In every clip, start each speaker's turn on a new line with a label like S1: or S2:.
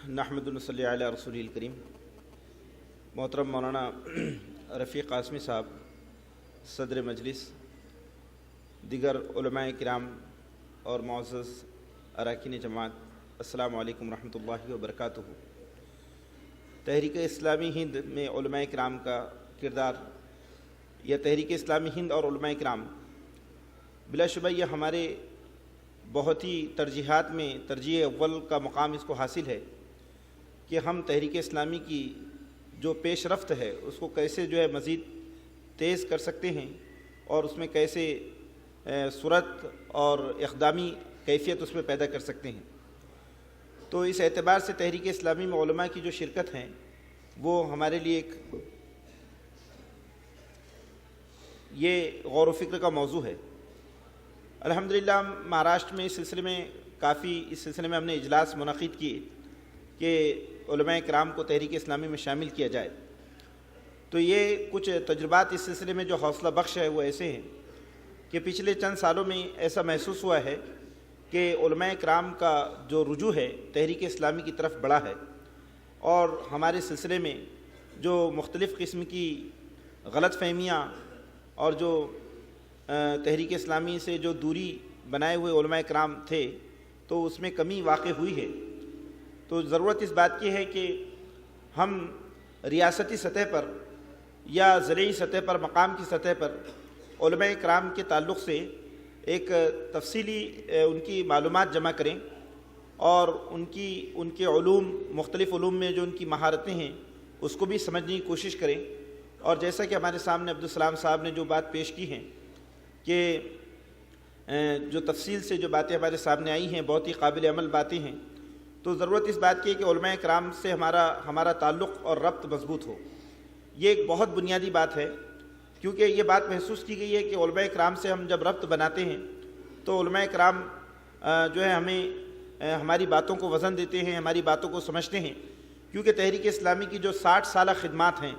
S1: नहमदु व नसल्ली अला रसूलिल करीम। मोहतरम मौलाना रफ़ीक़ क़ासमी साहब, सदर मजलिस, दिगर उलमाए किराम और मुअज़्ज़ज़ अरकान जमात, अस्सलामु अलैकुम रहमतुल्लाहि व बरकातुहू। तहरीक इस्लामी हिंद में उलमाए किराम का किरदार, या तहरीक इस्लामी हिंद और उलमाए किराम, बिलाशुबा ये हमारे बहुत ही तरजीहात में तरजीह अव्वल का मकाम इसको हासिल है कि हम तहरीक इस्लामी की जो पेशरफ्त है उसको कैसे मज़ीद तेज़ कर सकते हैं और उसमें कैसे सूरत और इक़दामी कैफियत उसमें पैदा कर सकते हैं। तो इस एतबार से तहरीक इस्लामी में उलमा की जो शिरकत हैं वो हमारे लिए एक ये गौर व फ़िक्र का मौजू है। अल्हम्दुलिल्लाह महाराष्ट्र में इस सिलसिले में हमने इजलास मुनक़िद किए कि उलमाए किराम को तहरीक इस्लामी में शामिल किया जाए। तो ये कुछ तजुर्बात इस सिलसिले में जो हौसला बख्श है वो ऐसे हैं कि पिछले चंद सालों में ऐसा महसूस हुआ है कि उलमाए किराम का जो रुजू है तहरीक इस्लामी की तरफ बढ़ा है और हमारे सिलसिले में जो मुख्तलिफ़ किस्म की गलत फ़हमियाँ और जो तहरीक इस्लामी से जो दूरी बनाए हुए उलमाए किराम थे तो उसमें कमी वाक़ई हुई है। तो ज़रूरत इस बात की है कि हम रियासती सतह पर या ज़िली सतह पर, मकाम की सतह पर उलमाए किराम के ताल्लुक़ से एक तफसीली उनकी मालूमात जमा करें और उनके उलूम, मुख्तलिफ़ उलूम में जो उनकी महारतें हैं उसको भी समझने की कोशिश करें। और जैसा कि हमारे सामने अब्दुल सलाम साहब ने जो बात पेश की हैं कि जो तफसील से जो बातें हमारे सामने आई हैं बहुत ही काबिल अमल बातें हैं, तो ज़रूरत इस बात की है कि उलमाए किराम से हमारा ताल्लुक़ और रब्त मज़बूत हो। ये एक बहुत बुनियादी बात है क्योंकि ये बात महसूस की गई है कि उलमाए किराम से हम जब रब्त बनाते हैं तो उलमाए किराम हमें हमारी बातों को वज़न देते हैं, हमारी बातों को समझते हैं। क्योंकि तहरीक इस्लामी की जो 60 साल खिदमात हैं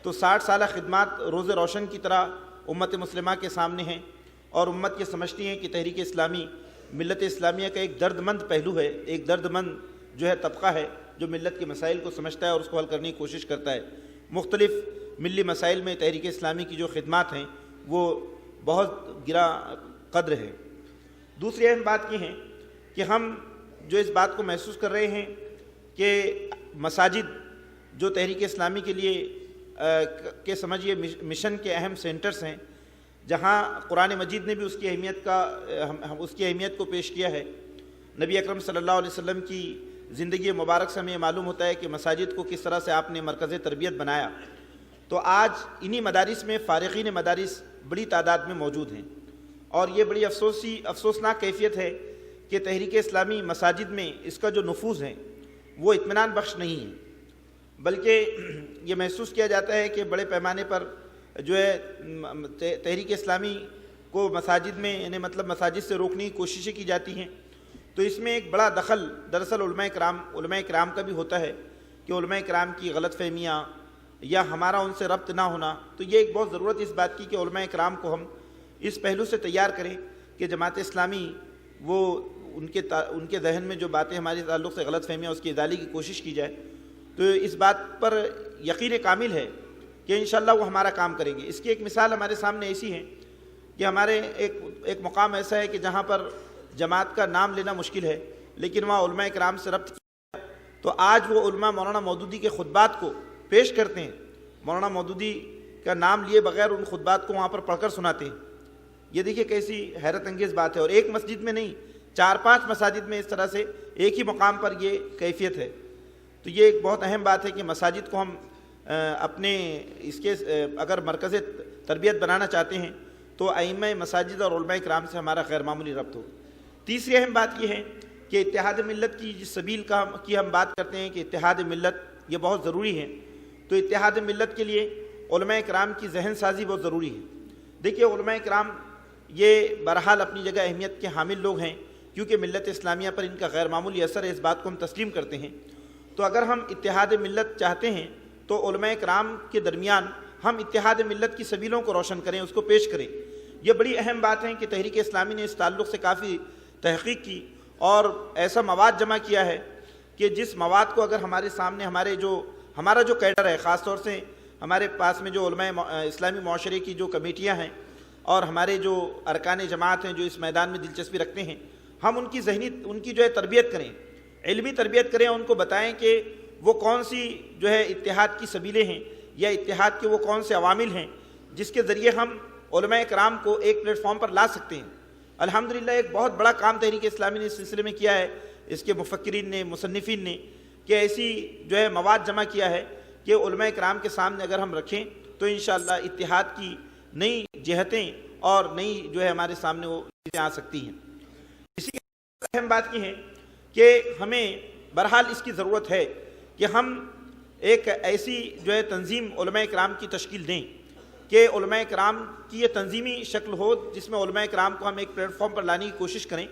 S1: तो 60 साल खिदमात रोज़ रोशन की तरह उम्मत मुस्लिमा के सामने हैं और उम्मत ये समझती हैं कि तहरीक इस्लामी मिल्लत इस्लामिया का एक दर्दमंद पहलू है, एक दर्दमंद तबका है जो मिल्लत के मसाइल को समझता है और उसको हल करने की कोशिश करता है। मुख्तलिफ़ मिली मसाइल में तहरीक इस्लामी की जो खिदमात हैं वो बहुत गिरा कद्र है। दूसरी अहम बात ये है कि हम जो इस बात को महसूस कर रहे हैं कि मसाजिद जो तहरीक इस्लामी के लिए के समझिए मिशन के अहम सेंटर्स हैं, जहाँ कुरान मजीद ने भी उसकी अहमियत को पेश किया है। नबी अकरम सल्लल्लाहु अलैहि वसल्लम की ज़िंदगी मुबारक से हमें मालूम होता है कि मसाजिद को किस तरह से आपने मरकज़ तरबियत बनाया। तो आज इन्हीं मदारिस में फ़ारिक़ीन मदारिस बड़ी तादाद में मौजूद हैं और ये बड़ी अफसोसनाक कैफियत है कि तहरीक इस्लामी मसाजिद में इसका जो नफूज़ है वो इत्मीनान बख्श नहीं है, बल्कि ये महसूस किया जाता है कि बड़े पैमाने पर तहरीक इस्लामी को मसाजिद में मतलब मसाजिद से रोकने की कोशिशें की जाती हैं। तो इसमें एक बड़ा दखल दरअसल उलमाए किराम का भी होता है कि उलमाए किराम की गलत फहमियाँ या हमारा उनसे रब्त ना होना। तो ये एक बहुत ज़रूरत इस बात की कि उलमाए किराम को हम इस पहलू से तैयार करें कि जमात इस्लामी वो उनके जहन में जो बातें हमारे ताल्लुक़ से गलत फहमियाँ उसकी इज़ाले की कोशिश की जाए। तो इस बात पर यकीन कामिल है कि इंशाअल्लाह वो हमारा काम करेंगे। इसकी एक मिसाल हमारे सामने ऐसी है कि हमारे एक मुकाम ऐसा है कि जहाँ पर जमात का नाम लेना मुश्किल है लेकिन वहाँ उलमाए किराम से रब्त किया। तो आज वो उलमा मौलाना मौदूदी के खुतबात को पेश करते हैं, मौलाना मौदूदी का नाम लिए बगैर उन खुतबात को वहाँ पर पढ़कर सुनाते हैं। ये देखिए कैसी हैरत अंगेज़ बात है। और एक मस्जिद में नहीं, 4-5 मसाजिद में इस तरह से एक ही मकाम पर ये कैफियत है। तो ये एक बहुत अहम बात है कि मसाजिद को हम अपने अगर मरकज़ तरबियत बनाना चाहते हैं तो अइम्मा मसाजिद और उलमाए किराम से हमारा गैर मामूली रब्त हो। तीसरी अहम बात यह है कि इत्तेहाद मिल्लत की जिस सबील की हम बात करते हैं कि इत्तेहाद मिल्लत ये बहुत ज़रूरी है। तो इत्तेहाद मिल्लत के लिए उलमाए किराम की जहन साजी बहुत ज़रूरी है। देखिए उलमाए किराम ये बहरहाल अपनी जगह अहमियत के हामिल लोग हैं क्योंकि मिल्लत इस्लामिया पर इनका गैर मामूली असर है, इस बात को हम तस्लीम करते हैं। तो अगर हम इत्तेहाद मिल्लत चाहते हैं तो उलमाए किराम के दरमियान हम इत्तेहाद मिल्लत की सबीलों को रोशन करें, उसको पेश करें। ये बड़ी अहम बात है कि तहरीक इस्लामी ने इस ताल्लुक़ से काफ़ी तहक़ीक़ की और ऐसा मवाद जमा किया है کہ جس مواد کو اگر ہمارے سامنے ہمارا جو کیڈر ہے، خاص طور سے ہمارے پاس میں جو علماء اسلامی معاشرے کی جو کمیٹیاں ہیں اور ہمارے جو ارکان جماعت ہیں جو اس میدان میں دلچسپی رکھتے ہیں، ہم ان کی جو ہے تربیت کریں، علمی تربیت کریں، ان کو بتائیں کہ وہ کون سی جو ہے اتحاد کی سبیلیں ہیں یا اتحاد کے وہ کون سے عوامل ہیں جس کے ذریعے ہم علماء کرام کو ایک پلیٹ فارم پر لا سکتے ہیں۔ الحمدللہ ایک بہت بڑا کام تحریک اسلامی نے اس سلسلے میں کیا ہے، اس کے مفکرین نے، مصنفین نے، کہ ایسی جو ہے مواد جمع کیا ہے کہ علماء کرام کے سامنے اگر ہم رکھیں تو انشاءاللہ اتحاد کی نئی جہتیں اور نئی جو ہے ہمارے سامنے وہ چیزیں آ سکتی ہیں۔ اسی کے اہم بات یہ ہے کہ ہمیں بہرحال اس کی ضرورت ہے کہ ہم ایک ایسی جو ہے تنظیم علماء کرام کی تشکیل دیں کہ علماء کرام کی یہ تنظیمی شکل ہو جس میں علماء کرام کو ہم ایک پلیٹ فارم پر لانے کی کوشش کریں